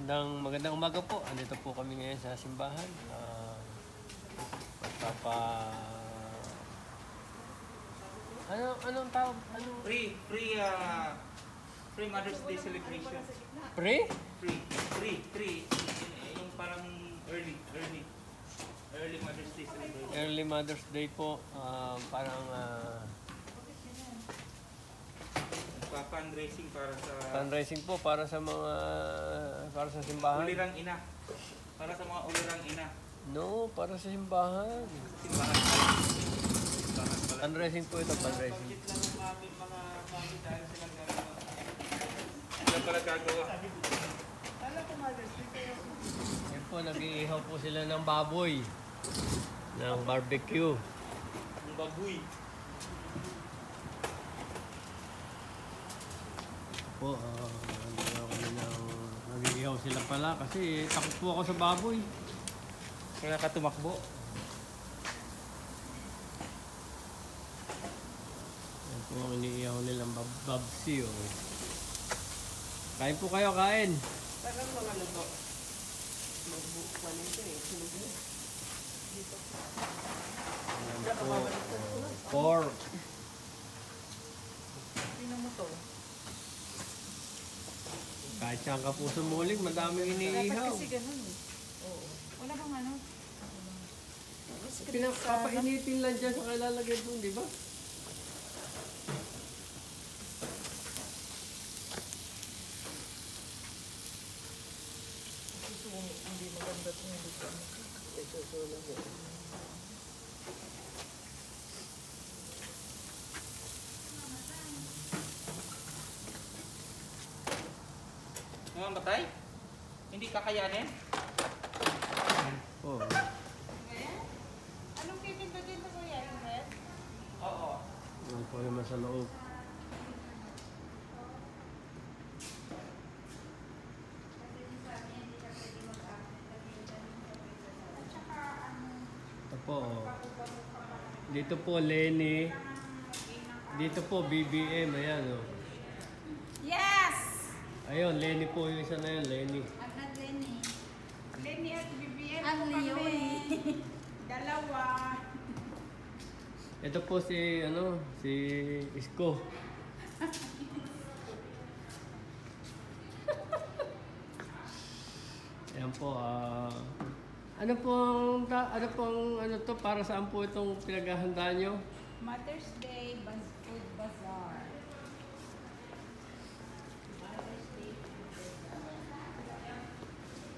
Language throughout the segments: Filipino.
Magandang umaga po. Andito po kami ngayon sa simbahan. Anong tawag? Free Mother's Day celebration. Free? Free. Yung parang early Mother's Day celebration. Early Mother's Day po. Fundraising para sa fundraising po para sa simbahan. ulirang ina. Para sa mga ulirang ina. No, para sa simbahan. Simbahan. Fundraising po ito, fundraising. Budget lang ng aming mga pamilya dahil silang gagawa. Sila pala gagawa. Yan po, nag-iihaw po sila ng baboy. Ng barbecue. Ang baboy. Po, nag-iihaw sila pala kasi takot po ako sa baboy. Kaya ka tumakbo. Yan po ang iniihaw nilang babsi. Oh. Kain po kayo, kain. Parang mga luto. Magbukuan ito eh. Dito. Yan po. Pork. Tingnan mo to. Kahit saan ka po sumuling, madaming iniihaw. Dapat kasi ganun eh. Oo. Wala bang ano? Pinakapainitin lang dyan sa kailalagay doon, di ba? Hindi maganda ito yung dito. Ito lang eh. Mga batay? Hindi kakayanin? Oo. Anong kikinto dito kuya? Yung red? Oo. Yan po naman sa loob. Ito po. Dito po Lenny. Dito po BBM. Ayan o. Yes! Ayun, Lenny po yung isa na yun, Lenny. Agad Lenny. Lenny at BBM Ang po kami. Leonie. Dalawa. Ito po si Isko. Ayan po, ano to, para saan po itong pinaghahandaan nyo? Mother's Day Food Bazaar.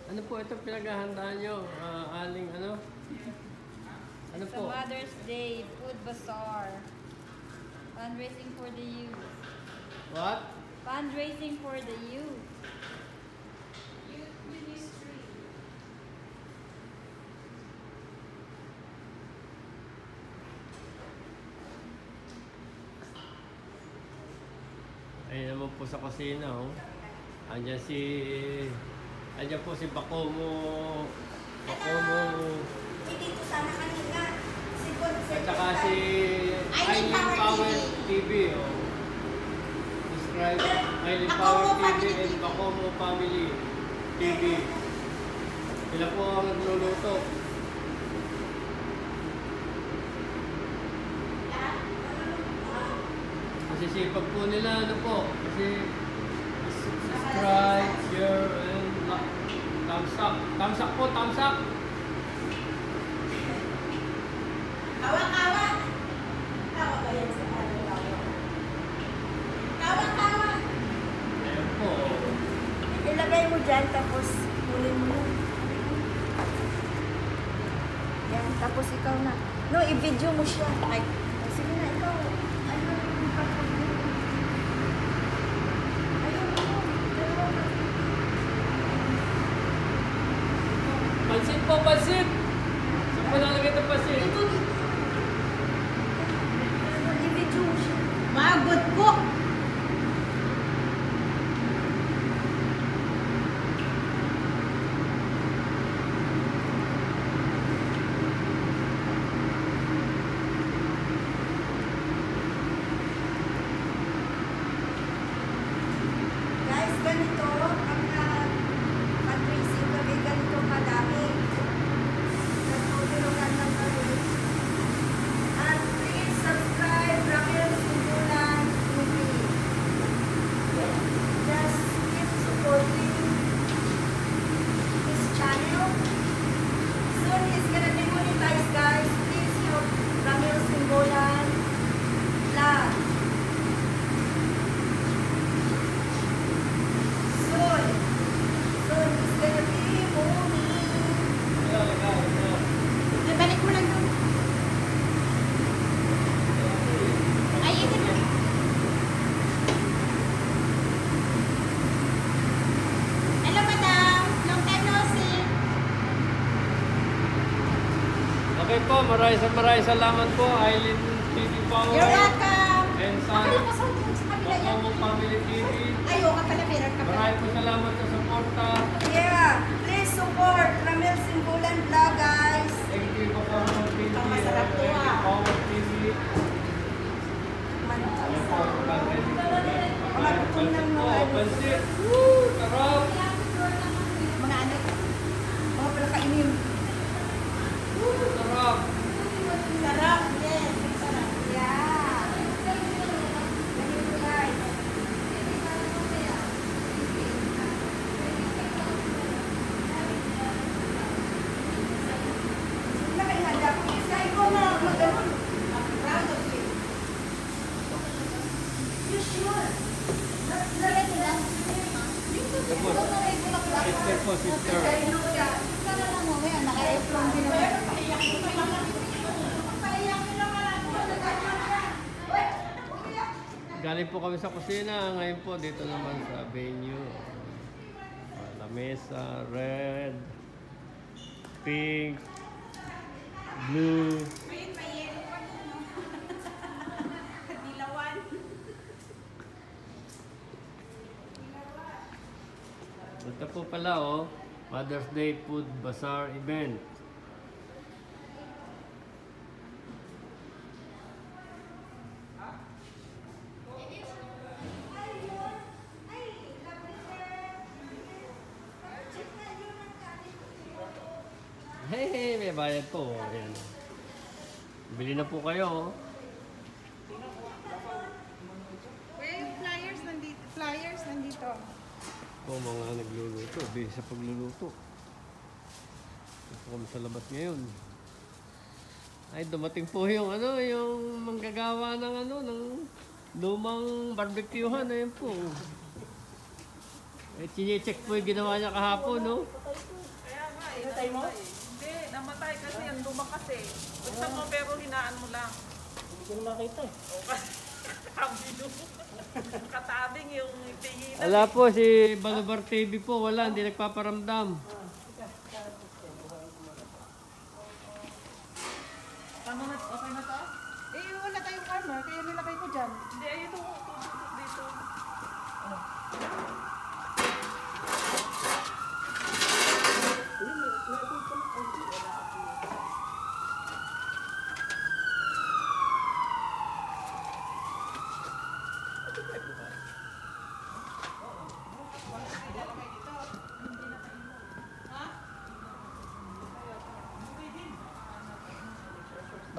Ano po itong pinaghahandaan nyo? Aling ano? Ano Sa po? Mother's Day Food Bazaar. Fundraising for the youth. What? Fundraising for the youth. Ayun naman po sa kusina, oh. Andiyan po si Bacomo. Dito sana kanina. Si Concept. At saka si Eileen Power TV, oh. Subscribe Eileen Power TV and Bacomo Family TV. Sila po ang nagluluto. Masisipag po nila, ano po, kasi subscribe, share, and thumbs up. Thumbs up po, thumbs up. Kawa. Kawa ba yan sa Kawa. Ayan po. Ilagay mo dyan, tapos hulin mo. Yan, tapos ikaw na. No, i-video mo siya. Ay, sige na, ikaw. Ano, Pansit po, pansit! Saan po nalagay ito pansit? i-video mo siya. Magod po! Guys, ganito, pagka Okay po, maraming salamat po, Eileen TV Power. You're welcome. And sa Akala ko sa kabila yan. Pakomo Family TV. Ayaw ka pala, meron ka pala. Maraming po salamat sa suporta. Yeah, please support Ramel Simbulan Vlog, guys. Thank you Pakomo TV. Ang masarap to, ah. Power TV. Ayan po, pag-ready po. Magpapun ng mga ano. Pansit. Woo! Sarap! Mga ano, mga pala kainin. Sarap! Sarap, yes. Sarap. Yeah. Ganito, guys. Sila kayo handa. Isa ikaw na mag-ano. Proud of you. You sure? Sister po, sister. Galing po kami sa kusina. Ngayon po, dito naman sa venue. Lamesa, red, pink, blue. Ito po pala oh, Mother's Day Food Bazaar event. Hey, may bayad po. Ayan. Bili na po kayo. Yung flyers nandito. Po mga nagluluto. Bili sa pagluluto. Ito kami sa labas ngayon. Ay, dumating po yung ano, yung manggagawa ng ano, ng lumang barbecuehan. Ayun po. Eh, chinecheck po yung ginawa niya kahapon, no? Kaya nga, namatay mo? Hindi, namatay kasi yan, lumakas eh. Basta mo pero hinaan mo lang. Hindi ko na makita eh. O kasi, katabing yung tinginan. Ala po, si Balubar TV po, wala, hindi nagpaparamdam. Tama na, okay na to? Eh, wala tayong camera, kaya nilagay ko dyan. Hindi, ay ito, dito.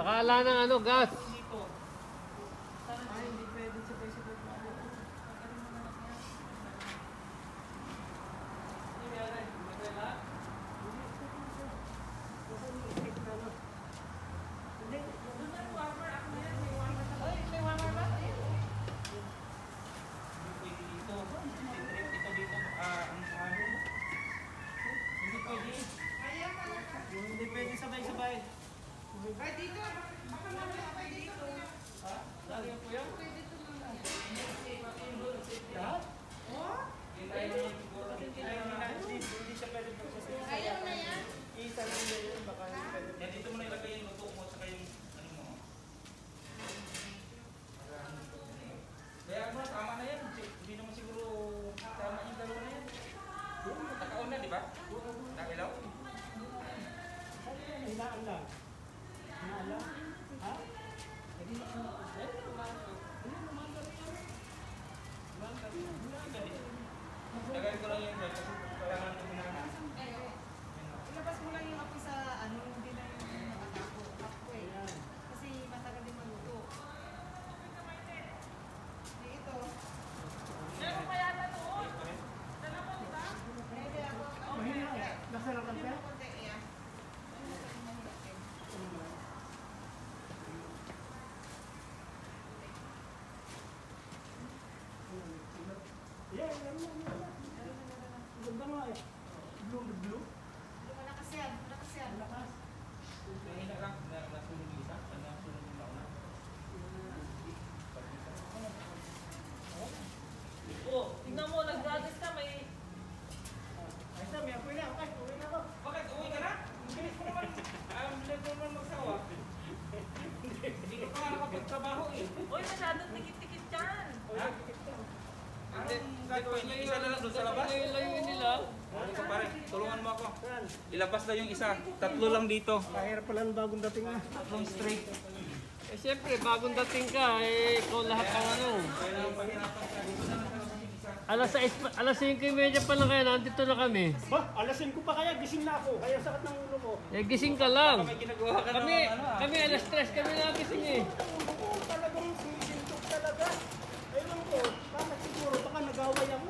Nakala ng ano, gas. Ay, hindi pwede sabay-sabay pa. Hindi pwede sabay-sabay. Ay, dito. Baka namin ako dito. Lagi po yan. Oh? Hindi siya pwede pagsasabay. Ayaw na yan. Isa lang yun, baka hindi pwede. Yan, dito mo na ilagay yung luto mo saka yung ano mo. Kaya mo, tama na yan. Hindi naman siguro tama yung dalawa na yan. Nakaon na, di ba? Nakilaw? Hinaan lang. Hinaan lang? Ha? Lagay ko lang yan dyan kasi kailangan ko hinahan. Ilabas mo lang yung ako sa ano, hindi na yung nakatako. Ako eh. Kasi matagal din maluto. Dito. Meron pa yata to. Dalawa, di ba? Pwede ako. Nasarapan siya? Konti, yeah. Yeah, ganda nga eh. Blue? Malakas yan. Malakas yan. Mahina lang, nasunog yung isa, nasunog yung nauna. Oh, tingnan mo, nag-brothers ka, may... Ay, Sam, may apoy na. Okay, uwi na ako. Bakit? Uwi ka na? Ang bilis mo naman. Ang bilis mo naman magsawa. Isa na lang doon sa labas. Layuin nila. Ano ka pare? Tulungan mo ako. Ilabas na yung isa. 3 lang dito. Kahirap pala ng bagong dating na. 3 straight. Eh siyempre, bagong dating ka, eh, ikaw lahat ang ano. Alas 5:30 pa lang kaya, nandito na kami. Ba, alasin ko pa kaya, gising na ako. Kaya sakit ng ulo ko. Eh, gising ka lang. May ginagawa ka Kami, ng ano ah. kami alas 3 kami nagising eh. Oo, talagang sumisintok talaga. Ewan ko, bakit siguro, baka nag-away ako.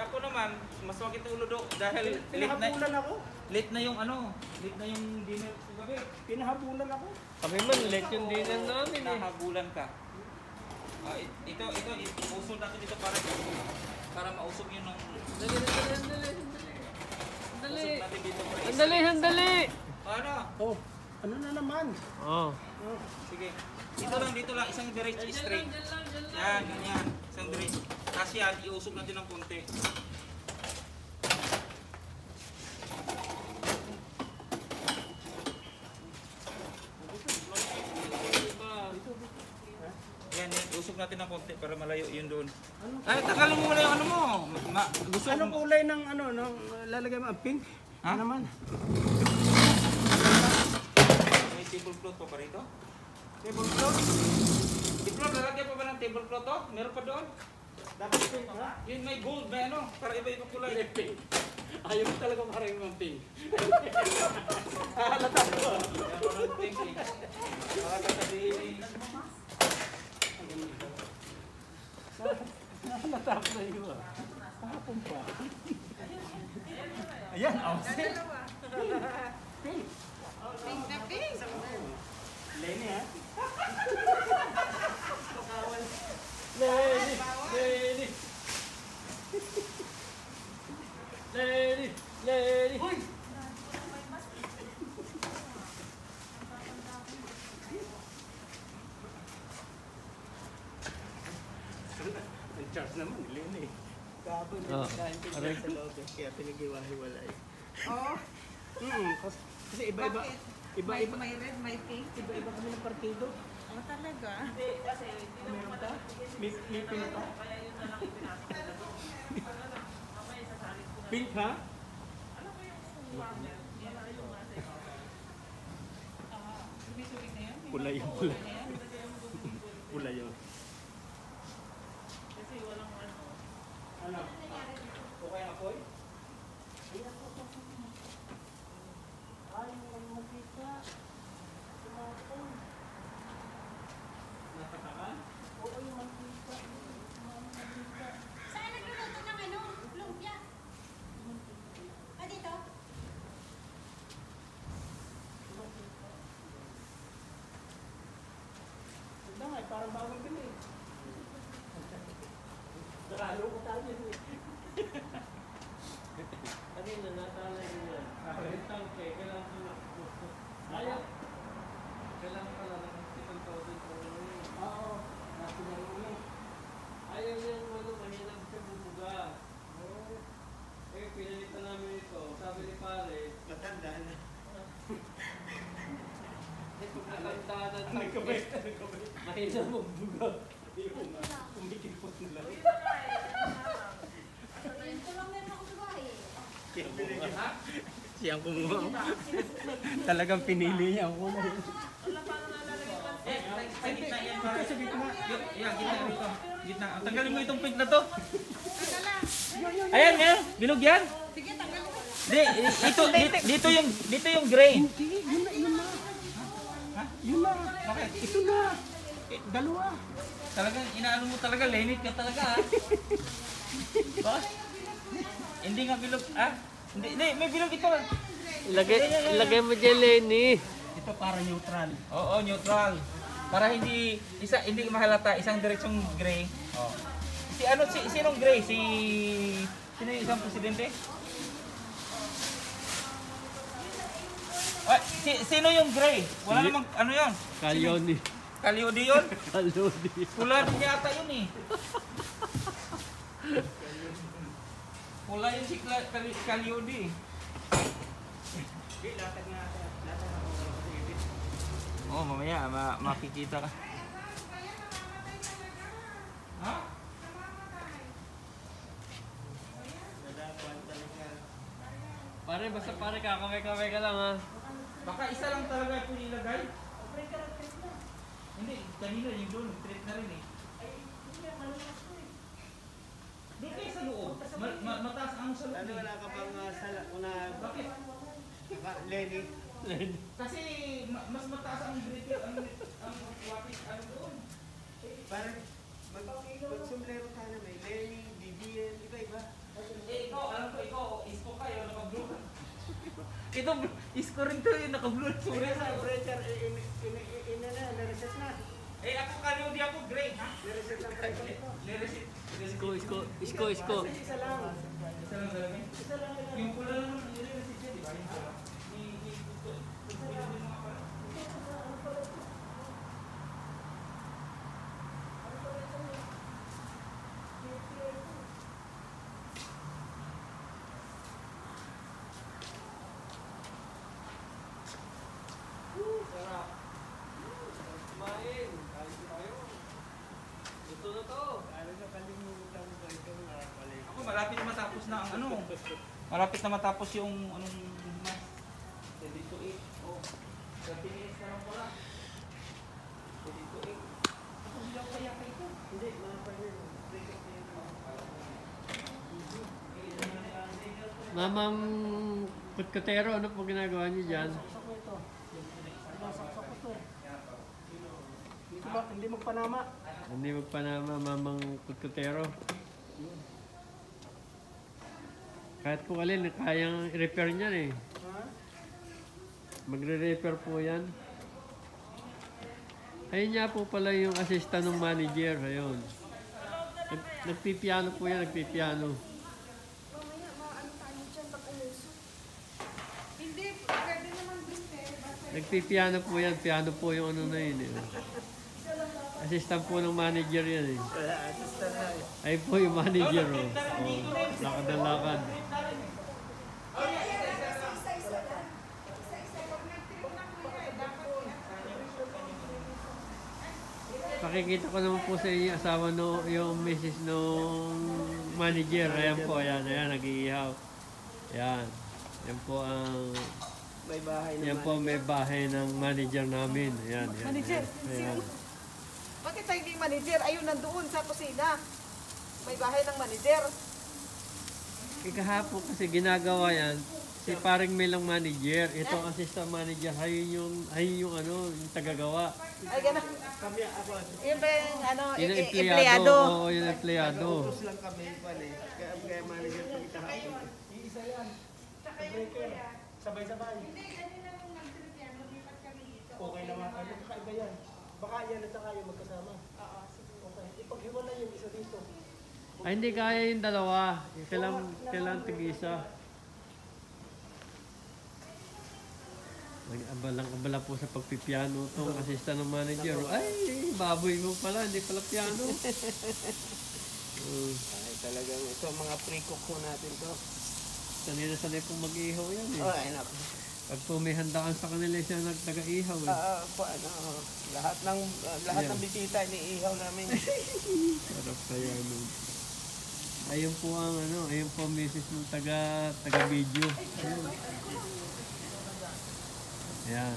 Ako naman, mas makita ulo do dahil Pinahabulan ako. late na yung ano, late na yung dinner sa gabi. Pinahabulan ako. Kami man, late yung dinner namin eh. Nahabulan ka. Ito, usol natin dito para mausog yun ng Dali. usog natin dito pre. Andali. Ano? Oh, ano na naman? Oh. Oh, Sige. Dito lang, isang diretso straight. Yan, ganyan. Isang diretso. Kasi yan, iusog natin ng konti. Yan, iusog natin ng konti para malayo yun doon. Ay, tagalin mo muna yung ano mo. Gusto anong kulay ng ano, ng lalagay mo? Pink? Ha? Ano naman? May tablecloth pa rito? Tablecloth? Tablecloth, lalagyan pa ba ng tablecloth to? Meron pa doon? Dapat pink, ha? Yun may gold ba ano? Para iba-iba kulay. Pink. Ayaw mo talaga maraming mga pink. Halata ko. Yan, parang pink eh. Baka sasabihin eh. Halata ko na iyo. Kahapon pa. Ayan, outfit. Pink. Pink na pink. Lenny, ha? Lady. Uy! Ang charge naman, Lenny. Kahapon, Oh, kain ko aray. sa loob, kaya pinag-iwa-hiwalay. Oh, Kasi iba-iba. bakit? Iba-iba. May red, may pink. Iba-iba kami ng partido. Oh, talaga? Meron pa? May pink pa? Pink ha? Pula yun, pula. Pula yun. Ano? Okay na po? Ay, walang makita. Tumatong. Natatakan? Oo, yung makita. Saan nagluluto ng ano? Lumpia? Ah, dito? Ito nga, parang bagong pili. Nakalo ko tayo eh. Kanina, natalay niya. Yung tangke, kailangan ko na. Ayaw. Kailangan pala ng hospital to dito. Oo, nasa na ulit. Ayaw niyang ano, mahinang siya bumuga. Eh, pinalitan namin ito. Sabi ni pare, Matanda na. pagkakanta ng tangke, Nagkabait. mahina magbuga. Kumikipot na lang. Ito lang meron ako sa bahay. Siyang kumuha. Talagang pinili niya ang kulay. Sa gitna yan pare. Sa gitna. Yan, gitna rito. Gitna. Tanggalin mo itong pink na to. Ayan, ayan. Bilog yan. Sige, tanggalin mo. Di, dito yung gray. Hindi, yun na. Yun na. Okay. Ito na. Dalawa. Talagang inaano mo talaga, lenit ka talaga ha. Ba? Hindi nga bilog, Hindi, may bilog ito. Lagay mo dyan, Lenny. Ito para neutral. Oo, neutral. Para hindi mahalata, isang direksyong gray. Oh. Sinong gray? Sino yung isang presidente? Sino yung gray? Wala namang ano yun? Kalyoni. Kalyodi yun? Kalyoni. Pula din yata yun eh. Pula yun si Kalyodi. Oo, mamaya makikita ka. Ha? Pare, basta pare, kakamay-kamay ka lang ha. Baka isa lang talaga po nilagay. Hindi, kanina yung doon, trip na rin eh. Doon kayo sa loob. Mataas ang sa loob Ano eh. wala ka bang sala? Una, Bakit? Lenny. Kasi mas mataas ang breaker, ang wattage, ano doon. Parang magsumlero ka na may Lenny, DBN, iba-iba. Eh ikaw, alam ko ikaw, isko kayo, naka-blue. Ito, isko rin to yung naka-blue. Sorry sa pressure, na-reset na. Eh ako kanyo, di ako gray, ha? Na-reset lang pressure ito. Niresit. Isko. Isa lang. Isa lang talaga. Isa lang. Yung pula lang naman niresit siya, di ba? Yung pula. Sarap. Kumain. Kain tayo. Ito na to. Ano sa kalimutan mo ba ito? Ako malapit na matapos na ang ano. Malapit na matapos yung anong mas. Dito eh. Oh. 30 minutes na lang pala. Dito eh. Ako hindi ako kaya kay ito. Hindi, mga pwede. Mamang kutkotero, ano po ginagawa niyo dyan? Saksak mo ito. Saksak ko ito. Hindi magpanama. Hindi magpanama, mamang kutkotero. Kahit po alin, kayang i-repair niyan eh. Ha? Magre-repair po yan. Ayun nga po pala yung assistant ng manager. Ayun. Nagpipiano po yan, nagpipiano. Mamaya, maano tayo dyan pag umusok. Hindi, pwede naman din eh. Basta Nagpipiano po yan, piano po yung ano na yun eh. Assistant po ng manager yan eh. Wala, assistant na eh. Ay po yung manager oh. Lakad na lakad. Pakikita ko naman po sa inyo asawa no, yung misis nung manager. Ayan po, ayan, nag-iihaw. Ayan. Yan po ang May bahay naman. yan po may bahay ng manager namin. Ayan, ayan. Manager? Ayan. Bakit tayo naging manager? Ayun, nandoon sa kusina. May bahay ng manager. Kahapon kasi ginagawa yan, si paring Melang manager, ito ang assistant manager, ayun yung ano, yung tagagawa. Ay, gano'n. Kami ako. Yun ba yung ano, Yun ang empleyado? Oo, yun ang empleyado. Utos lang kami pala eh. Kaya manager pa kita hapon. Iisa yan. Breaker. Sabay-sabay. hindi, kanina nung nag-trip yan, lumipat kami dito. Okay naman. Ano kakaiba yan? Baka yan at saka yung magkasama. Oo, siguro. Okay. Ipaghiwalay yung isa dito. Ay, hindi kaya yung dalawa. Kailangan tig-isa. Nag-abalang-abala po sa pagpipiano itong assistant ng manager. Ay, baboy mo pala, hindi pala piano. Ay, talagang ito mga pre-cook ko natin to. Sanay pong mag-ihaw yan eh. Oh, ay naku. Pag po may handaan sa kanila siya nag-taga-ihaw eh. Ano, lahat ng bisita iniihaw namin. Sarap kaya nun. Ayun po ang ano, ayun po ang misis ng taga-video. Ayun. Ayan.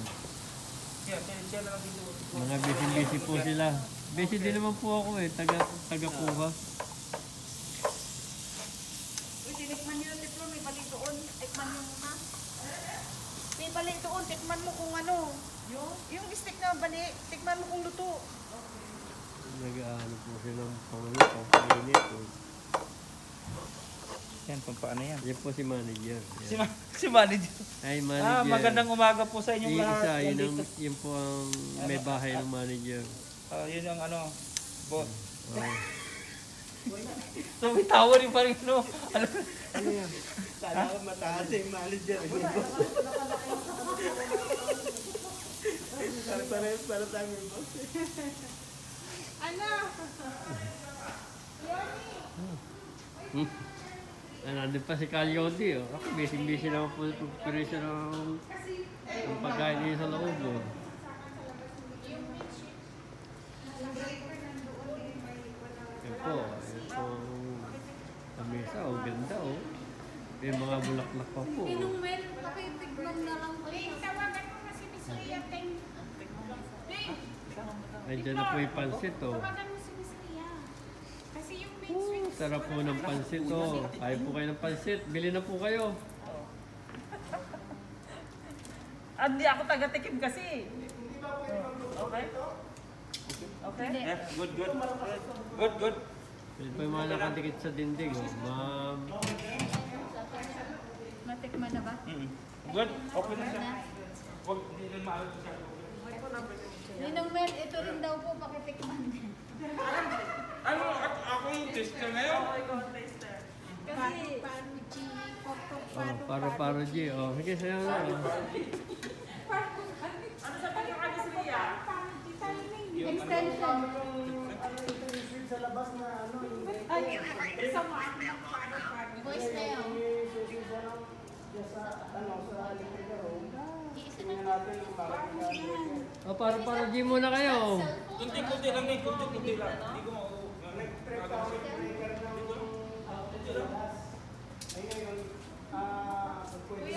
Siya na lang dito. Mga busy po sila. Busy din naman po ako eh, taga-puha. Uy, tinikman nyo yung titlo, may balik doon. Tikman mo muna. May balik doon, tikman mo kung ano. Yung stick na bali, tikman mo kung luto. Nag-ano po sila ng pang-init. Yan, paano yan? Yan po si manager. Yan. Si manager. Ay, manager. Magandang umaga po sa inyong Yung lahat. isa, Yan yun, dito. yun po ang may bahay ng manager. Yun yung ano, boss. Oh. So may tower yung parang ano. Ano yan? Kala ko mataas yung manager. Para tayo yung boss. Ano? Nandun pa si Caliotti. Oh. Ako, busy naman po sa pagpirisyon ng pagkain niya sa loob. Oh. Yan po. Yan po ang mesa. Oh, ganda oh. May mga bulaklak pa po. Ninong Mel, pakitigman na lang po. Tawagan mo na si Miss Ria, Ting. Nandiyan na po yung pansit, oh. Tawagan mo si Miss Ria. Kasi yung main swing. Sarap po ng pansit, oh. Kaya po kayo ng pansit. Bili na po kayo. Hindi ako taga-tikim kasi. Okay? Okay? Yeah, good, good. Good, good. Bili po yung mga nakadikit sa dinding, oh. Ma'am. Matikman na ba? Good. Okay na siya. Huwag, hindi rin maalat siya. Ninong Mel, ito rin daw po pakitikman. Ano, ako yung tester ngayon? Kasi, Oh, paro G, oh. Sige, sayo na, oh. extension. Sa labas na ano, Voice na yun. sa electrical room. Iisa Tingnan natin kung bakit Oh, paro G muna kayo. Kunti-kunti lang eh, kunti-kunti lang. Hindi ko electric power breaker ng labas. Ay ngayon, pwede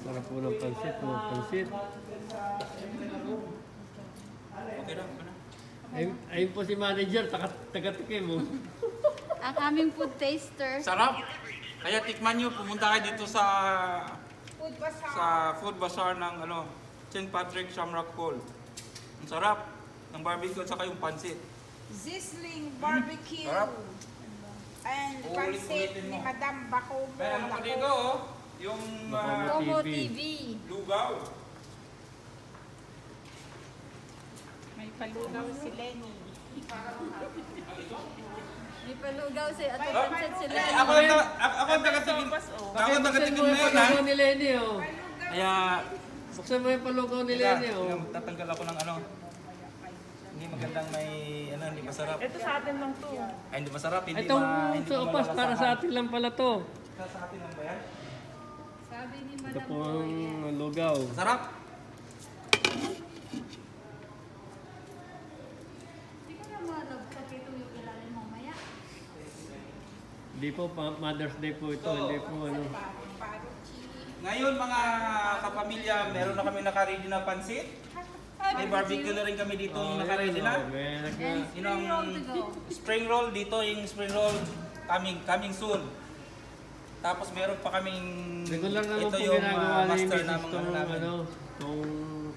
Sarap po ng pansit, oh. Pansit. Okay na, okay na. Ayun po si manager, taga-tikim, oh. Ang aming food taster. Sarap! Kaya tikman nyo, pumunta kayo dito sa Food bazaar. sa food bazaar ng ano, St. Patrick Shamrock Hall. Ang sarap ng barbecue at saka yung pansit. Sizzling barbecue. Sarap. And Uulit-ulitin pansit mo. ni Madam Bacomo. Kaya ano ko dito, oh, yung Bacomo. Como TV. TV. lugaw. May palugaw si Lenny. May palugaw si at pansit sila. Ako ang taga-tingin. Ako ang taga-tingin Buksan mo yung ngayon, ha? palugaw ni Lenny, oh. Kaya, Buksan mo yung palugaw ni Lenny, oh. tatanggal ako ng ano. Hindi magandang may, ano, hindi masarap. Ito sa atin lang to. Ay, hindi masarap, hindi Itong hindi sopas para sa atin lang pala to. Sa atin lang ba yan? Sabi ni Ito Madam po Boy. ang lugaw. Masarap. Hindi ko na malagsak ito yung ilalim mamaya. Hindi po, Mother's Day po ito. Hindi po, ano. Ngayon mga kapamilya, meron na kami naka-ready na pansit. May barbecue na rin kami dito naka-ready na. And Yun ang spring roll to go. spring roll dito, yung spring roll coming soon. Tapos meron pa kaming Regular naman ito po yung ginagawa ni master Mrs. na mga Tong, namin. ano, tong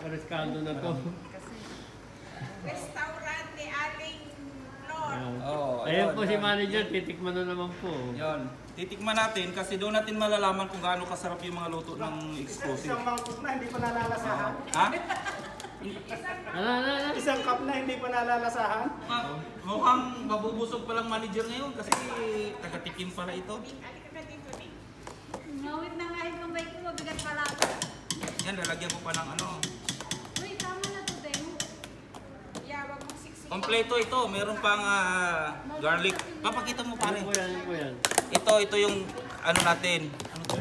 Rescaldo na to. Restaurant ni Aling Flor. Ayan. Oh, Ayan po ayun, si yan. manager, titikman na naman po. Yun. Titikman natin kasi doon natin malalaman kung gaano kasarap yung mga luto ng exclusive. isang mangkok na hindi pa nalalasahan. Ha? Ano? Isang cup na hindi pa nalalasahan. Mukhang mabubusog pa lang manager ngayon kasi taga-tikim pala ito. Ngawit na nga yung bike ko, mabigat pala. Yan, lalagyan ko pa ng ano. Uy, tama na to, Teng. Yeah, wag mong siksik. Kompleto ito, meron pang garlic. Papakita mo pare. Ano po yan? Ano po yan? Ito yung ano natin. Ano to?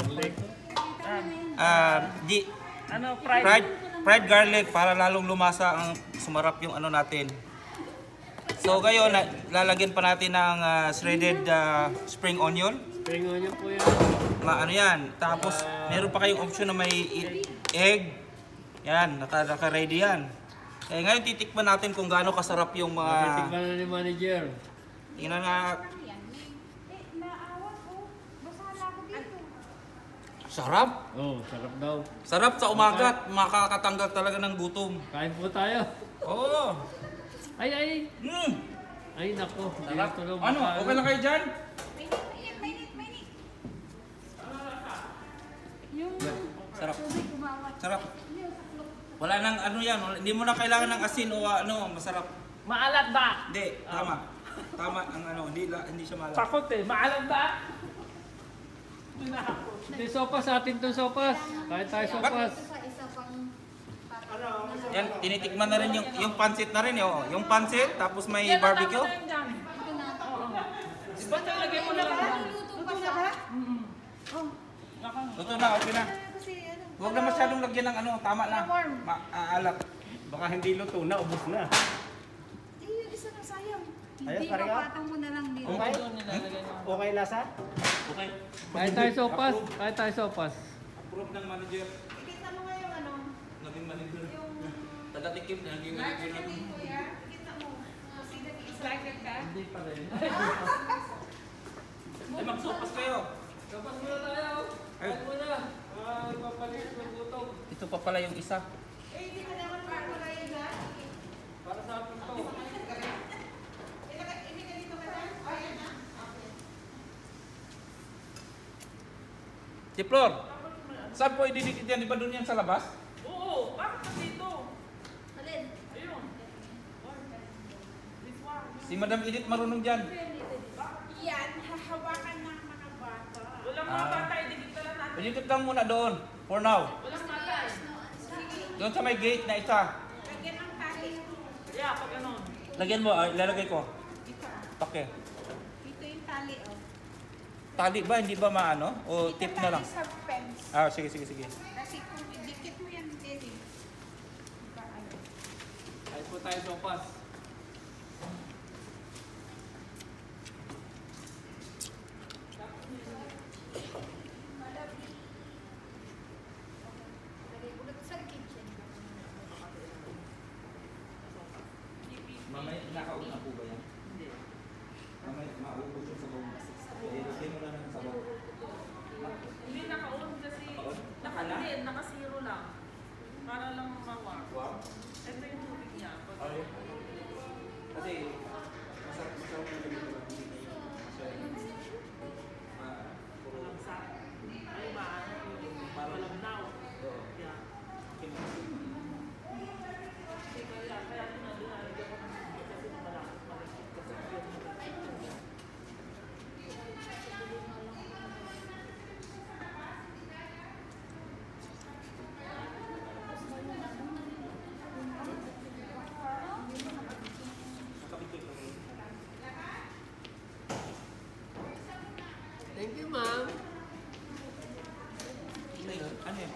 Ano, fried? Fried garlic para lalong lumasa ang sumarap yung ano natin. So ngayon, lalagyan pa natin ng shredded spring onion. Spring onion po yan. Ano yan. Tapos meron pa kayong option na may egg. Yan, naka-ready yan. Eh, ngayon titikman natin kung gaano kasarap yung mga... Titikman na ni manager. Tingnan nga. Naawa ko. Basala ko dito. Sarap. Oh, sarap daw. Sarap sa umaga at makakatanggal talaga ng gutom. Kain po tayo. Oo. Ay. Ay, nako. Hindi na Sarap. tulog. Ano? Okay lang kayo dyan? Mainit. Yung Sarap. tubig kumawat. Sarap. Wala nang ano yan. Hindi mo na kailangan ng asin o ano. Masarap. Maalat ba? Hindi. Tama. Tama ang ano. Hindi siya malam. Takot eh. Maalat ba? Hindi sopas atin itong sopas. Kain tayo sopas. Ito sa isa pang Yan. Tinitikman na rin yung pansit na rin. Yung pansit. Tapos may barbecue. ito na. Basta lagay mo na ba? Luto pa siya. Luto na. Okay na. Kasi ano. Huwag na masyadong lagyan ng ano. Tama na. Aalak. Baka hindi luto na, ubos na. Yung isa na sayang. Ayos, Hindi, pare ka? patong mo na lang dito. Okay? Doon nilalagay mo. Okay lasa? Okay. Kahit tayo sopas. Kahit tayo sopas. Approve ng manager. Ikita mo nga yung ano, Naging manager. yung Taga-tikim na. Naging larger manager na na. din kuya. Ikita mo. Kasi nag-i-slacker ka. Hindi pa rin. Ay, magsopas kayo. Sopas muna tayo. Kahit muna. Ipapalit ng gutom. Ito pa pala yung isa. Eh, hindi ka naman para yun ha. Para sa akin to. Hindi ka dito ka na? Ayan na. Okay. Si Flor, saan po ididikit yan? Di ba doon yan sa labas? Oo, bakit pa dito? Alin? Ayun. This one. Si Madam Edith marunong dyan. Yan, hahawakan ng mga bata. Walang mga bata, idikit na lang natin. Idikit lang muna doon. For now. Walang bata. Doon sa may gate na isa. Lagyan ang tali. Yeah, pag ganun. Lagyan mo, ilalagay ko. Ito. Okay. Ito yung tali, oh. Tali ba? Hindi ba maano? O Ito tip na lang? tali sa fence. Ah, sige, sige, sige. Kasi kung idikit mo yan, Terry. Diba, ano? Kahit po tayo sopas. Ulit sa kitchen. Mamaya, nakauna po ba yan? Hindi. Mamaya, maubos yung sabaw mo. Ilagay mo lang ng sabaw. Hindi naka-on kasi naka-din, naka-zero lang. Para lang mawak. Wow. Ito yung tubig niya. Ay. Kasi, masarap na ganito lang. Hindi na yung masyadong puro Walang sa. Ay ba, yung malabnaw. Oo. Yeah. Kasi kaya dinalagyan ko ng tubig kasi malakit kasi Thank you, ma'am. Ano yun?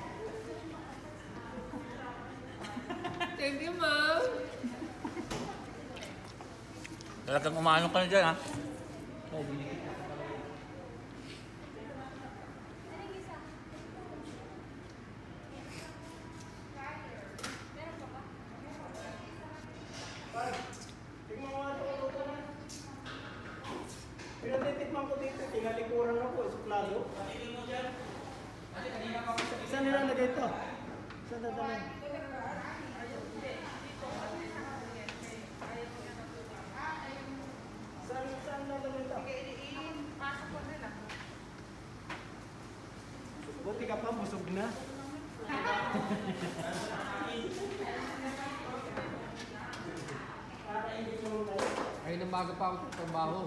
Thank you, ma'am. Talagang umaano ka na dyan, ha? Tingnan mo nga ito, luto na. Pinatitikman ko dito, tingalikuran ako, suklado. Saan nilalagay ito? Saan dadalhin? Saan dadalhin ito? Pasok ko nila. Buti ka pa, busog na. Ay, nang bago pa ako sa trabaho.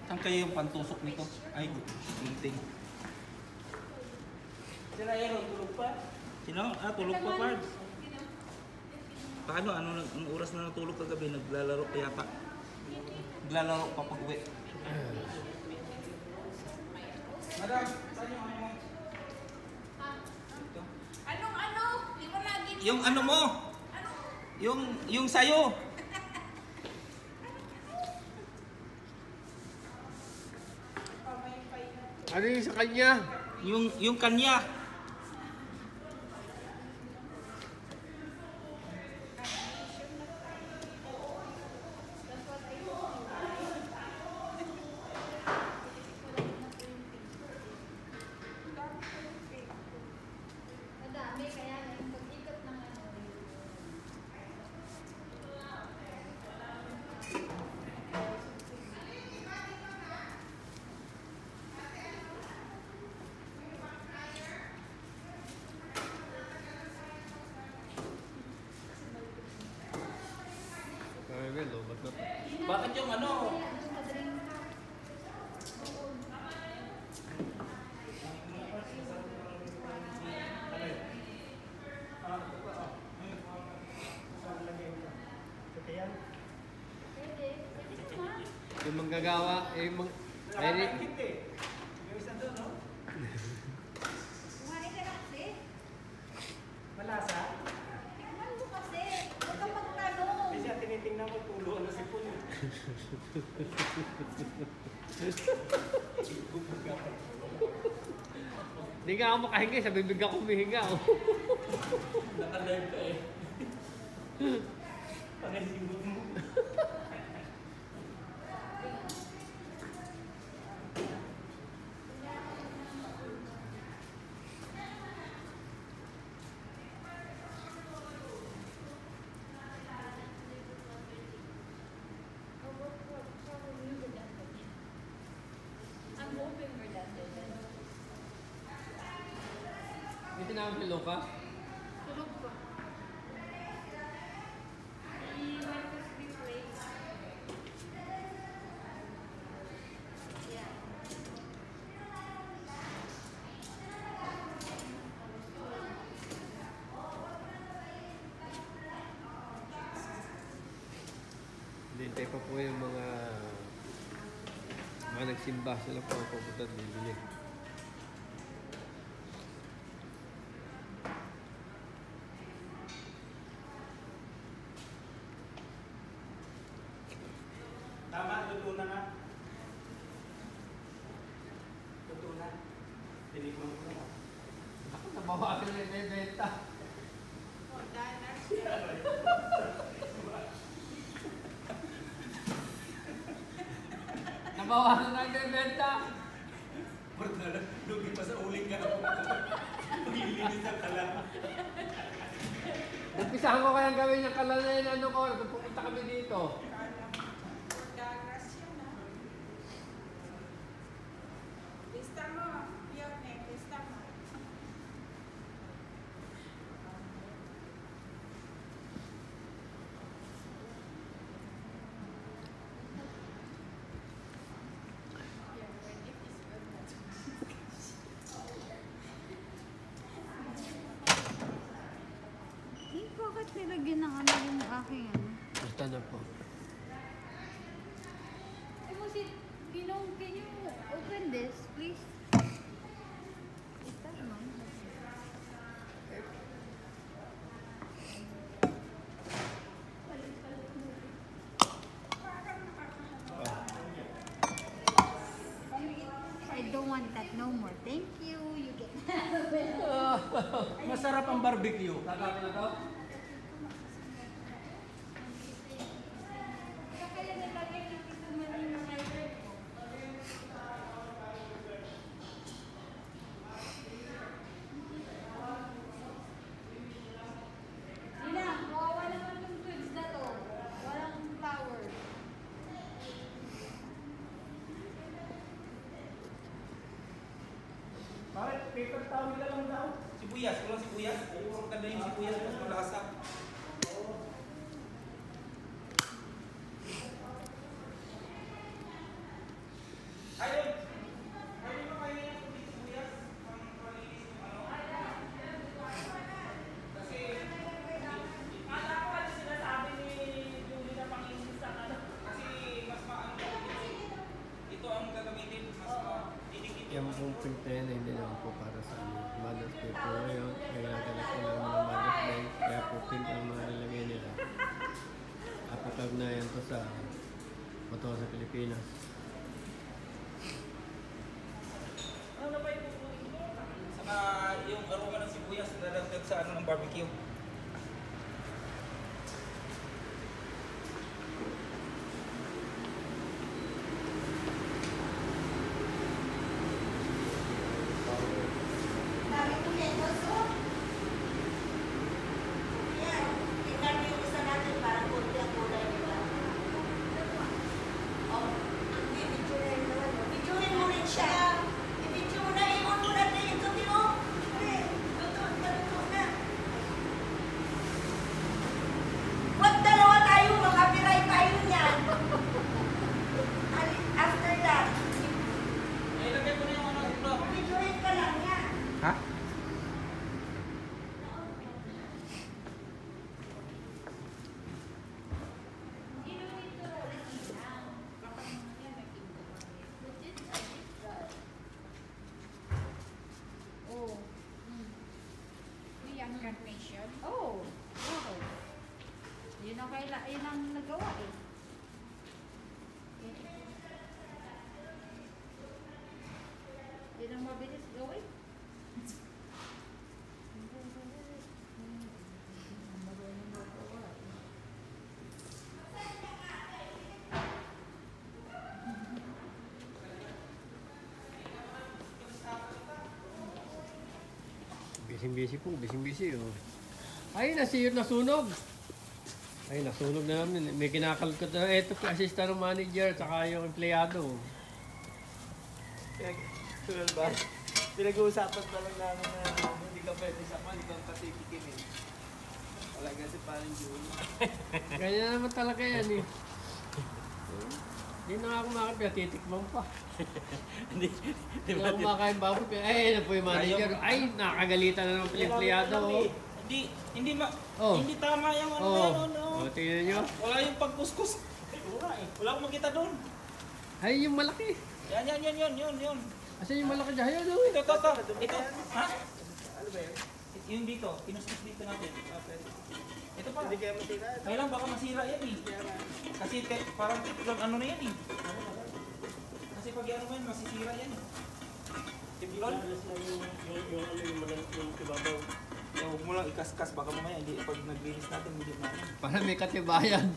Saan kayo yung pantusok nito? Ay, ginting. Sila yan, tulog pa. Sino? Ah, tulog pa, Pards. Paano? Anong oras na natulog kagabi? Naglalaro pa yata. Naglalaro pa pag uwi. Madam, saan yung ano mo? Ito. Anong ano? Di ba lagi Yung ano mo? Yung sayo. Ano yung sa kanya? Yung kanya. Madami, kaya yung pag-ikot ng ano. Ay, well, oh, ba't na? Bakit yung ano? Saan lagay ito? Ito yan. Yung manggagawa, eh, Nakakakit eh. Yung isa doon. Hindi nga ako makahinga, sa bibig ako humihinga. Oh. Naka-live ka eh. Pag-isibot mo. I'm hoping we're done with it. May tinawag si Luca? Tulog pa. He went to sleep late. Yeah. Hintay pa po yung mga nagsimba sila po ang pupunta at bibili. Tama, luto na nga. Luto na. Tinikman ko na. Ako, nabawasan na yung benta. Nabawasan na yung benta. Lugi pa sa uling ka. Maglilinis ang kalan. Nagpisahan ko kayang gawin yung kalala na yun, ano ko, pupunta kami dito. Gagras yun na. Lista mo. Yun eh, lista mo. Bakit nilagyan ng ano yung aking ano? Basta na po. Can you open this, please? Is that mine? I don't want that no more. Thank you. You get Masarap ang barbecue. Tatapin na to? Bakit? Paper towel na lang daw. Sibuyas, walang sibuyas. Ayun, maganda yung sibuyas, mas malasa. Ayun! Ayun mo kayo yung tubig sibuyas. Pang palinis yung ano. Kasi, akala ko kasi sinasabi ni Julie na panginis sa ano. Kasi mas maano pa ito ang gagamitin, mas didikit Yung pong print na yun, hindi naman po para sa Mother's Day po ngayon. Kaya ganap po lang ng Mother's Day. Kaya po print ang mga nilagay nila. Apatag na yan to sa motor sa Pilipinas. Ano ba yung pupunin mo? Saka yung aroma ng sibuyas na dadagdag sa ano ng barbecue. Dami ko yan, also. Yan, tingnan mo yung isa natin, parang konti ang kulay, di ba? Oh, hindi, videoin naman. Videoin mo rin siya. I-video mo na, i-on mo natin ito, Timo. Luto na. Huwag dalawa tayo, mag-copyright tayo niyan. After that, Ay, lagay mo na yung ano ito. videoin ka lang yan. Ha? Oh. Yung carnation. Oh. Wow. Yun ang nagawa eh. na mabilis gawin. Bising-busy po, bising-busy oh. Ay, nasunog. Ay, nasunog na namin. May kinakalkot na. Ito po, assistant manager, saka yung empleyado. Tulad ba? Pinag-uusapan pa lang namin na hindi ka pwede sa kwan, ikaw ang patikikin eh. Wala nga si parang June. Kanya naman talaga yan eh. Hindi na nga ako makakapya, titikman pa. Hindi Hindi ako makakain baboy. Ay, ano po yung manager. Ay, nakagalitan na ng empleyado. Oh. Hindi tama yung ano Oh. yan, ano. Oh, tingnan nyo. Wala yung pagkuskus. Wala akong makita doon. Ay, yung malaki. Yan. Asan yung malaki dyan? Ayun, oh. Ito. Ha? Ano ba yan? Yung dito, kinuskus dito natin. Ito pa. Hindi kaya masira. Kaya lang baka masira yan eh. Kasi parang ano na yan eh. Kasi pag ano mo yan, masisira yan eh. Tiblon? Alas na yung ibabaw. Huwag mo lang ikaskas, baka mamaya hindi pag naglinis natin hindi na. Para may katibayan.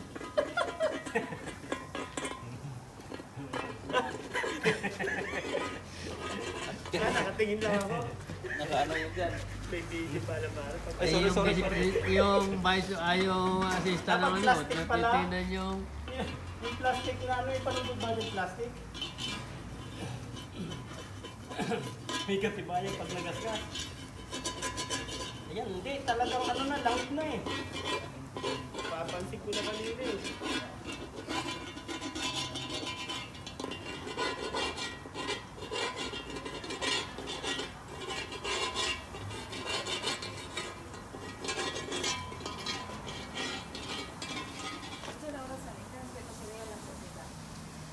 Kaya nakatingin lang ako. Nakaano yun dyan. May video pala para. Ay, sorry. Yung vice, yung assistant Dapat ng ano, plastic pala. natitingnan yung... Yung plastic na ano yung panunod ba yung plastic? May katibayan pag nagasgas. Ayan, hindi. Talagang ano na, langit na eh. Papansin ko na kanina eh.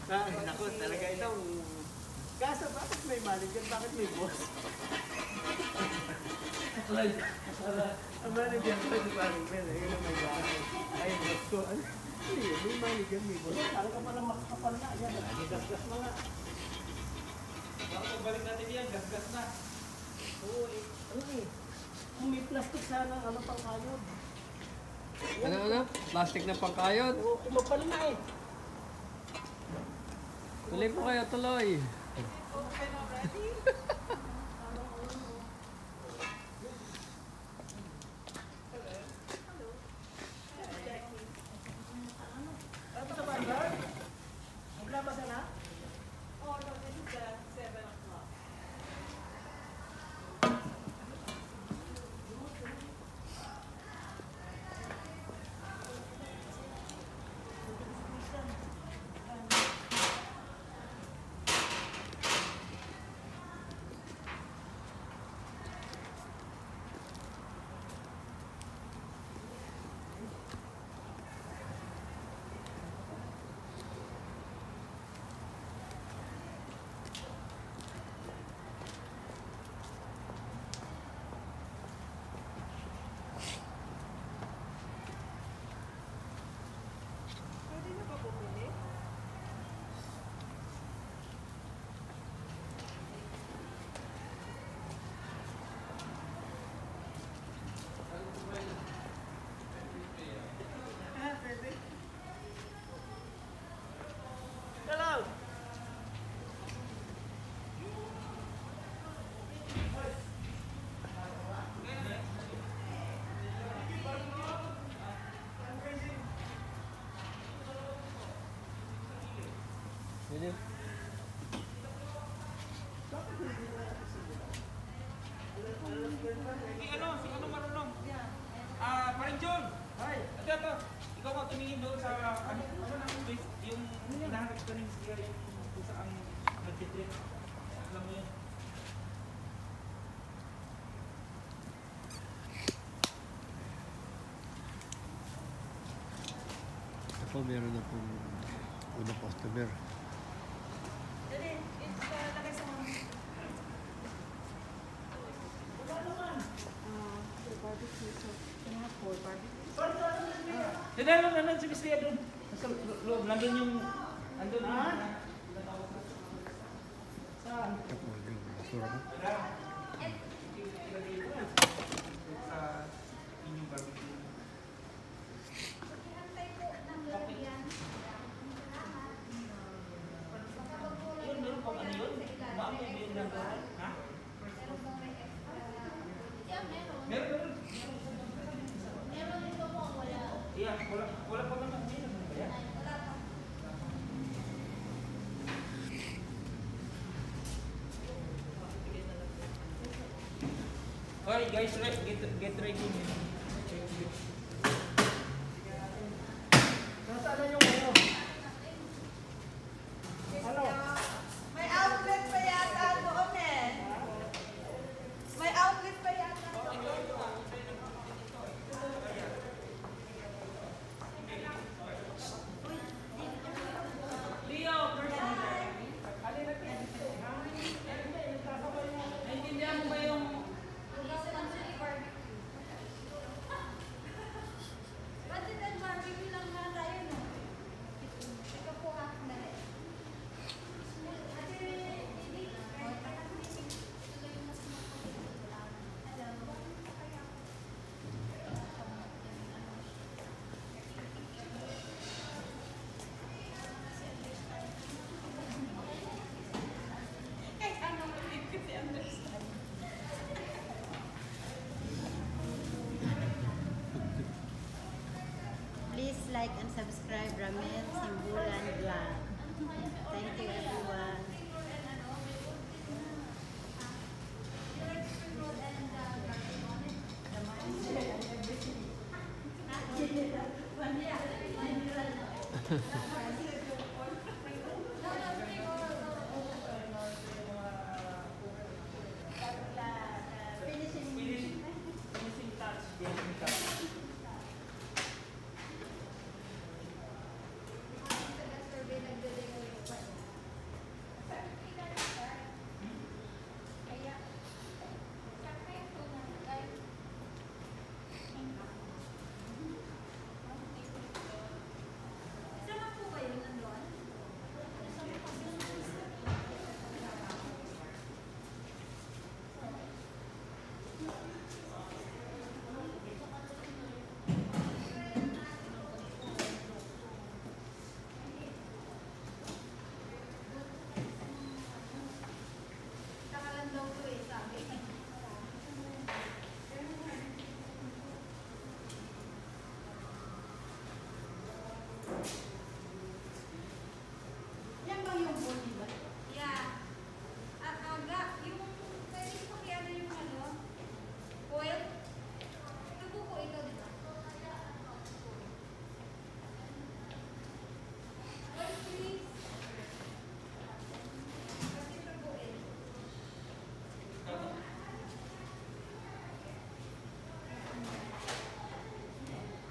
Ay, naku, talaga itong... Kaso, bakit may manager? Bakit may boss? Ang manager ko si manager, yun ang may bahay. Ay, boss ko. Ano? May manager, may boss. Saan ka pala makakapal na? Yan, gas-gas na nga. Baka pagbalik natin yan, gas-gas na. Oo, eh. Ano eh? Kung may plastic sana, ano pang kayod? Ano? Plastic na pangkayod. Oo, kumapal na eh. Tuloy po kayo, tuloy. Ano sa bandar? Maglabas ka na? Pwede na ba bumili? Pwede. Hello! Pwede. Si ano marunong? Paring John! Hi! Ito. Ikaw ka tumingin doon sa, ano namin base, yung hinahanap ko rin siya yung kung saan nag-trip. Alam mo yun? Ako, meron na pong unang customer. Dali, lagay sa mga... barbecue. So, mga 4 barbecue. Nandun si Miss Lia doon. Nasa loob, nandun yung... Nandun yung... Saan? Ito po, yung Madam, ilagay ko sa inyong barbecue. Yun, meron pang ano yun? Maamoy ba yung langgam? Ha? Meron. Yeah, wala pa naman. Meron ba yan? Alright guys, get ready. Nasaan na yung ano? Ano? May outlet pa yata doon eh. May outlet pa yata doon. Naintindihan mo ba yung Please like and subscribe Ramel Simbulan Vlog. Thank you everyone. finishing touch? Yan ba yung body ba? Yeah. At aga, yung pwede ko kaya na yung ano, oil. Nagbuko ikaw, di ba? Oil, please. Kasi turbuin.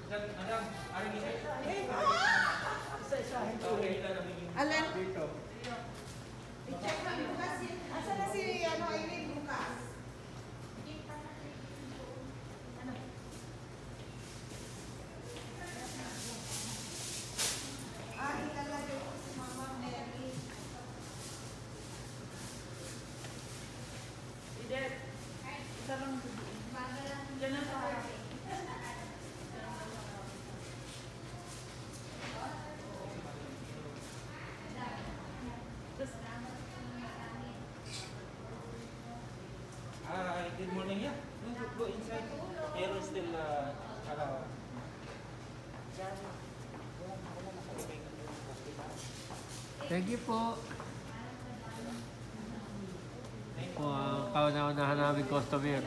Madam, aring isa. Isa-isahin ko. Okay, ilalagay yung Alan, Dito. i-check na bukas. Asa na si Irene bukas? Ilalagay ko si Mama Mary. Isa lang Bagal lang. Diyan na sa harap. Hi, good morning. Yeah, go inside. Aaron still Thank you po. Po ang kauna-unahan namin customer.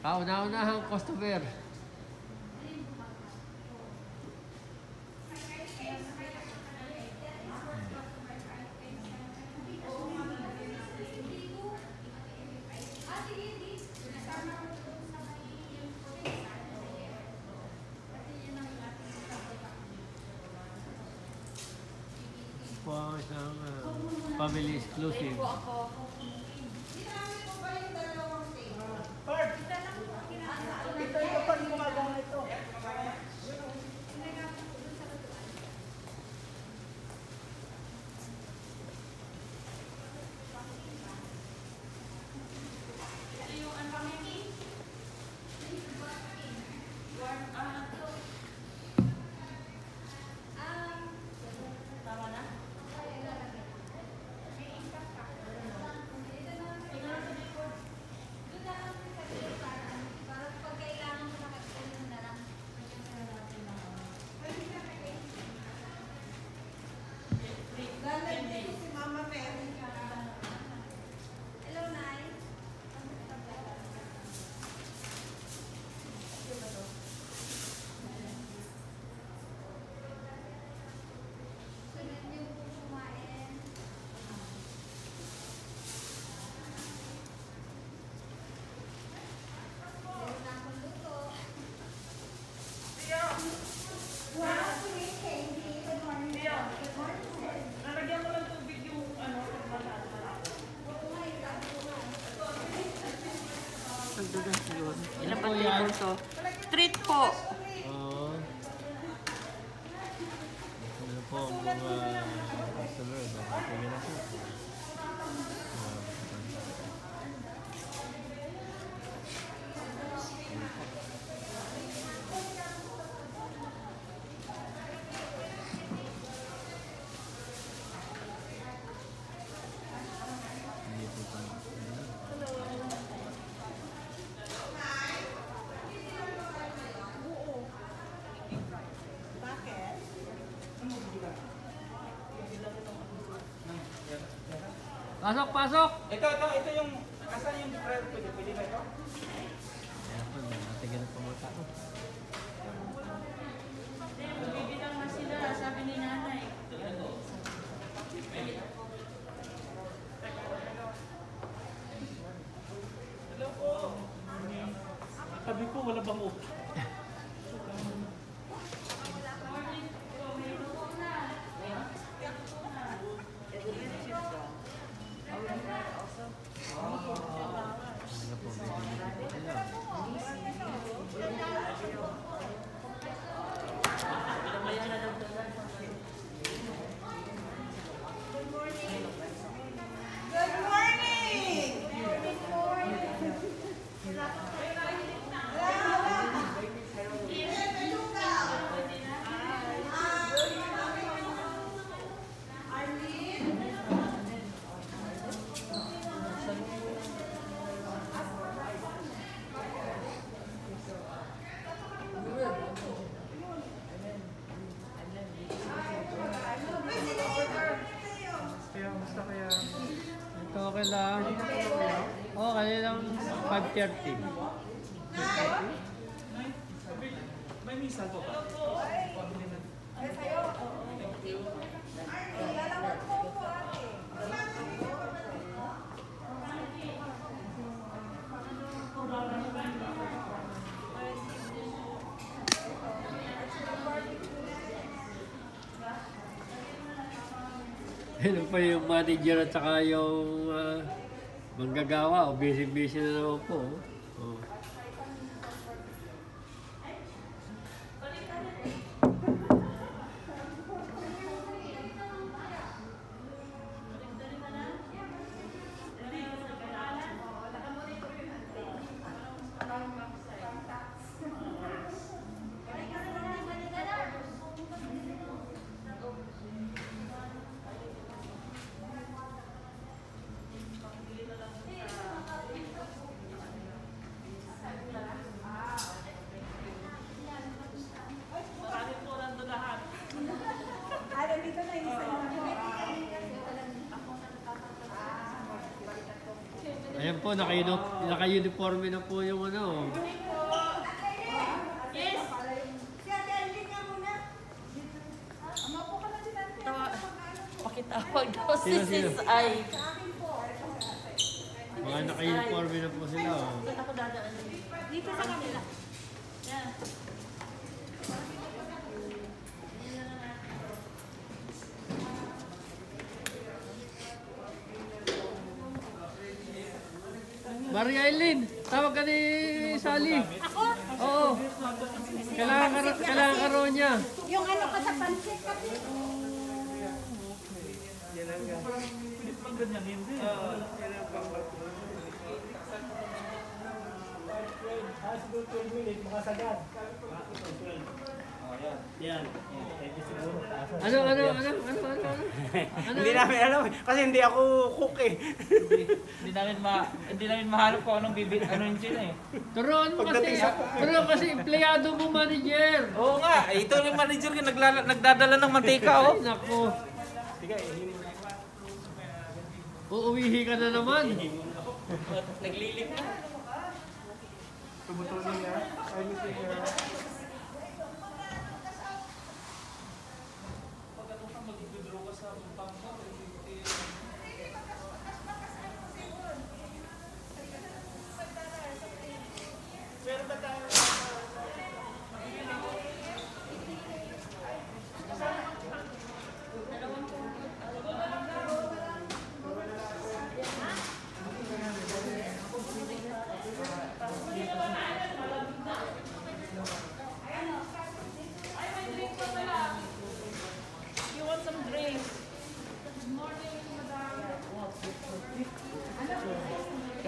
Kauna-unahan customer. Po ang isang family exclusive. Dito namin po ba yung dalawang table? Bart! Ito pag gumagawa ito. Nagdududa yun. Ilan Ano ba po yan? table to? Treat po. Oo. Ano po ang mga customer? Nakatingin ako. Hindi po tayo. Bakit? Pasok, pasok! Ito yung, asan yung friend? Pwede ba ito? Ayan po, nakatingin po mga tao. Bibilang na sila, sabi ni nanay. Sabi ko, wala bang okay? Ano po, medyo sila. Good morning! Kaya, basta kaya... Ito okay lang. Okay lang, 5:30. May misal po ba? Ano pa yung manager at saka yung manggagawa o busy-busy na naman po. Oh. Ano dito na isa na Ayan po, naka-uniforme na po yung ano. Yes! Si Ate Arlene nga muna. Pakitawag daw si Sino, sino? Sis Ay. Mga naka-uniforme na po sila. Oh. Doon ako dadaan. Dito sa kanila. Yan. Maria Eileen, tawag ka ni Sally. Ako? Oo. Kailangan ka raw niya. Yung ano ka sa pansit kasi. Pag ganyan, hindi. Siguro 12 minutes, makasagad. Yan. Pwede siguro. Ano? Hindi namin alam eh. Kasi hindi ako cook eh. Hindi namin mahanap kung anong ano yung sila eh. Turuan kasi empleyado mo, manager. Oo nga, ito yung manager yung nagdadala ng mantika oh. Ay, naku. Uuwihi ka na naman. Naglilim na. Tumutulong niya. Ay, niya.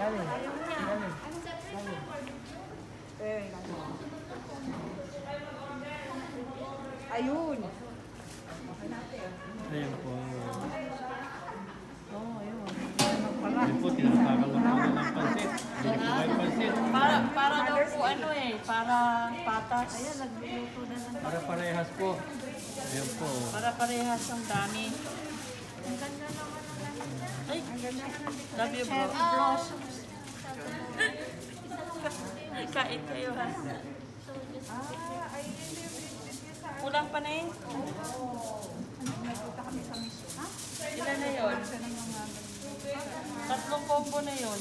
Galing. Ayaw na. Galing. Ayun. Ayan po. Oh, ayun. Ayan po, tinatawag lang po ng pansit. Hindi po kayo pansit. Para daw po ano eh, para patas. Ayan, nagluluto na ng Para parehas po. Ayan po. para parehas ang dami. Ay, love you bro. Kain kayo ha. Kulang pa na eh. Ilan na yun? Tatlong combo na yun.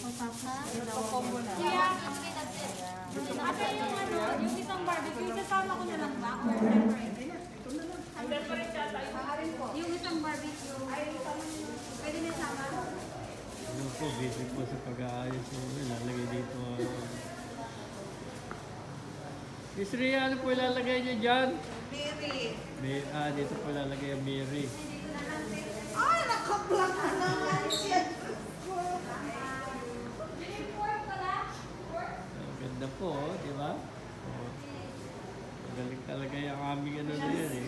Tatlong combo na. Ate, yung ano, yung isang barbecue, sasama ko na lang ba? Or separate? Yung isang barbecue, pwede na sama? Ano po, busy po sa pag-aayos. Ilalagay dito. Miss Rhea, ano po ilalagay niyo dyan? Mary. Dito po ilalagay ang Mary. Ay, naka-block na naman siya. Ang ganda po, di ba? Oh. Magaling talaga yung aming ano na yan eh.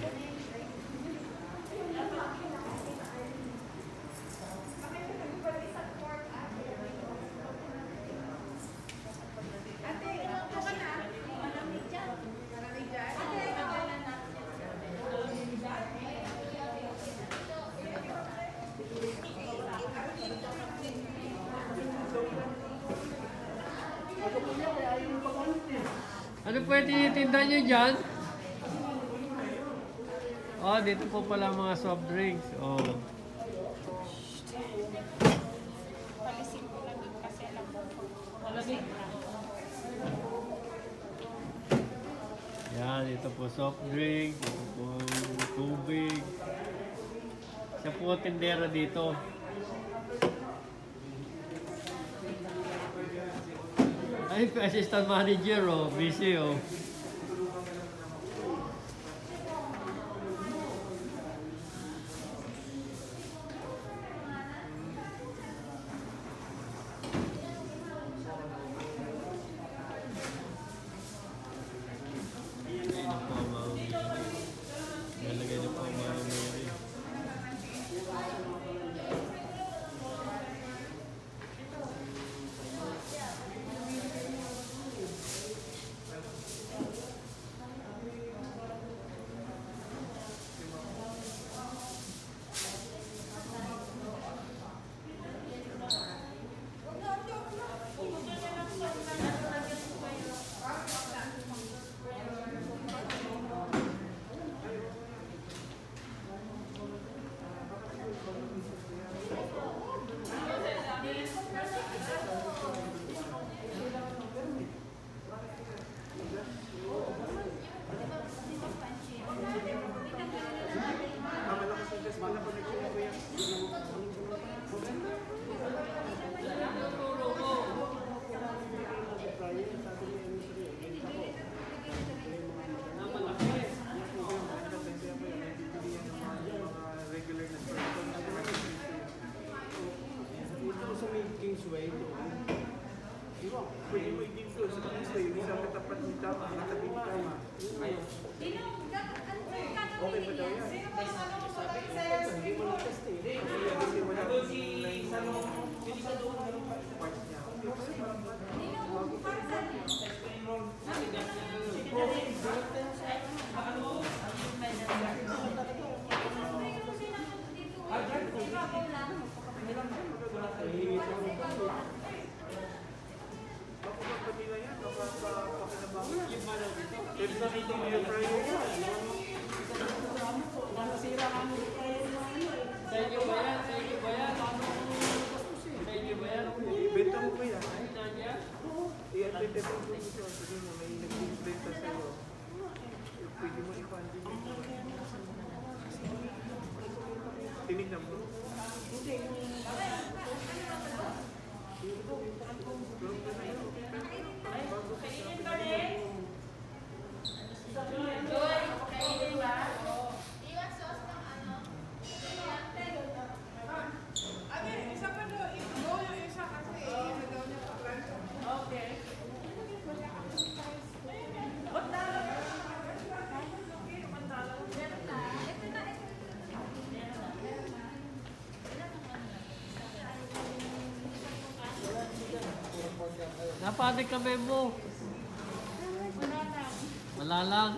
Ano po yung tinitinda nyo dyan? Oh, dito po pala mga soft drinks. Oh. Yan, dito po soft drink, dito po tubig. Siya po ang tindera dito. Ay, assistant manager, oh. Busy, oh. Nalagay na po ang mga Mary. Kingsway doon. Di ba? Pwede mo i-dito sa Kingsway. Yung isang katapat ng tama, katabi ng tama. Ayaw. Okay ba daw yan? Hindi mo lang-test eh. Kasi wala Doon si Salong, yung isa doon, meron pa parts niya. Sa inyo ba yan? Sa inyo ba yan? Sa inyo ba yan? Benta mo ba yan? Nanya? I-admit mo dito. Sabi mo, may nag-benta sa'yo. Pwede mo i-funding. Tinignan mo. paano kami mo? Wala lang.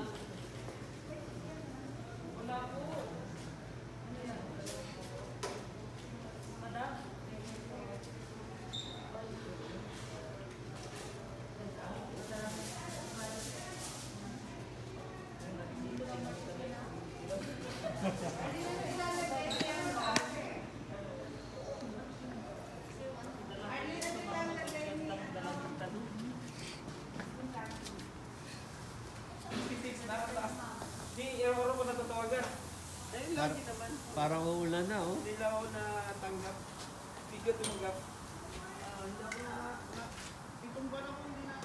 Di, araw-araw ko natatawagan. Ayun lagi naman. Parang uulan na, oh. Hindi lang ako natanggap. Bigat tumanggap. Hindi ako itong buwan ako hindi na.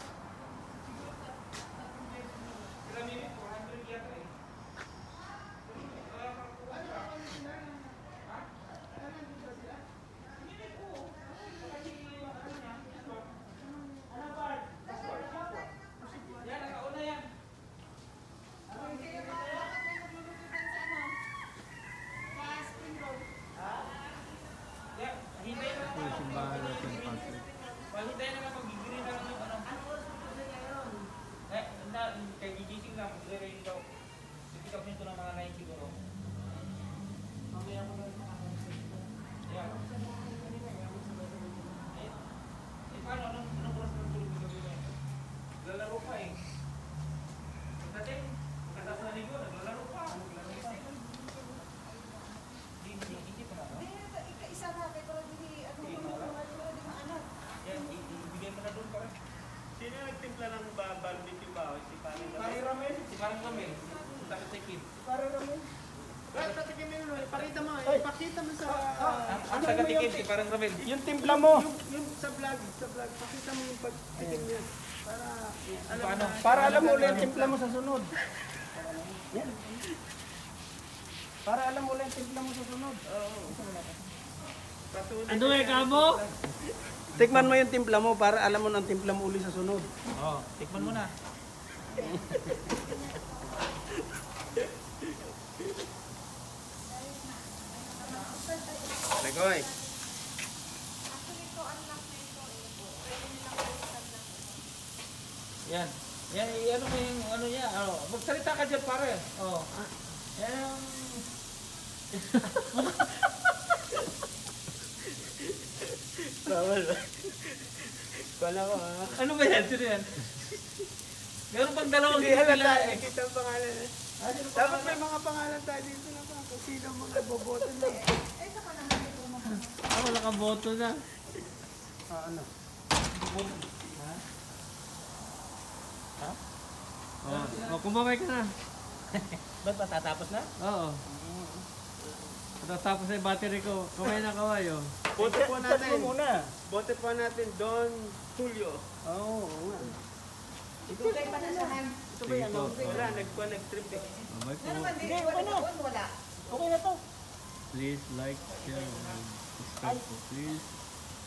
Ilang minute? 400 yata eh. Yan, nakauna yan. Yan, hintayin na lang. Yung simbahan natin pasok. Hintayin na lang, mag-green na lang yung ano. Kaya gigising na, mag-rain daw. Pick up nito ng mga 9 siguro. Mamaya ko na rin yeah. Paano? Anong oras na tulog gabi mo? Lalaro pa eh. Pagdating, pagkatapos na ligo, naglalaro pa. Hindi pa na, no? Isa na, kaya parang hindi, maanak. Yan, ibigay mo na doon pa rin. Sino yung nagtimpla ng barbecue ba? Si Paring Pare Ramel, si Parang Ramel. Takot sa kid. Paring Ramel. Patikin mo yun. Ipakita mo. Ipakita mo sa... Ang taga-tikim, si Parang Ramel. Yung timpla mo. Yung sa vlog. Pakita mo yung pagtikim niya. Para alam mo ulit yung timpla mo sa sunod. Yan. Para alam mo ulit yung timpla mo sa sunod. Oo. Ano eh, kamo? Tikman mo yung timpla mo para alam mo ng timpla mo uli sa sunod. Oo, tikman mo na. Legoy. Yan. Yan, ano mo yung ano niya? Oh, magsalita ka dyan, pare. Oh. Yan yung... Bawal ba? Kala ko Ano ba yan? Sino yan? Meron pang dalawang Hindi halata sila eh. Kita ang pangalan eh. Dapat may mga pangalan tayo dito na pa. Kung sino ang mga boboto na. Wala kang boto na. Ano? Oh, kumamay ka na. Ba't matatapos na? Oo. Matatapos na yung battery ko. Kamay na kaway, oh. Bote po natin. Bote po natin Don Julio. Oo, oo nga. Ito ba yan? Wala, nag-trip eh. Kamay po. Hindi, wala. Okay na to. Please like, share, and subscribe po. Please.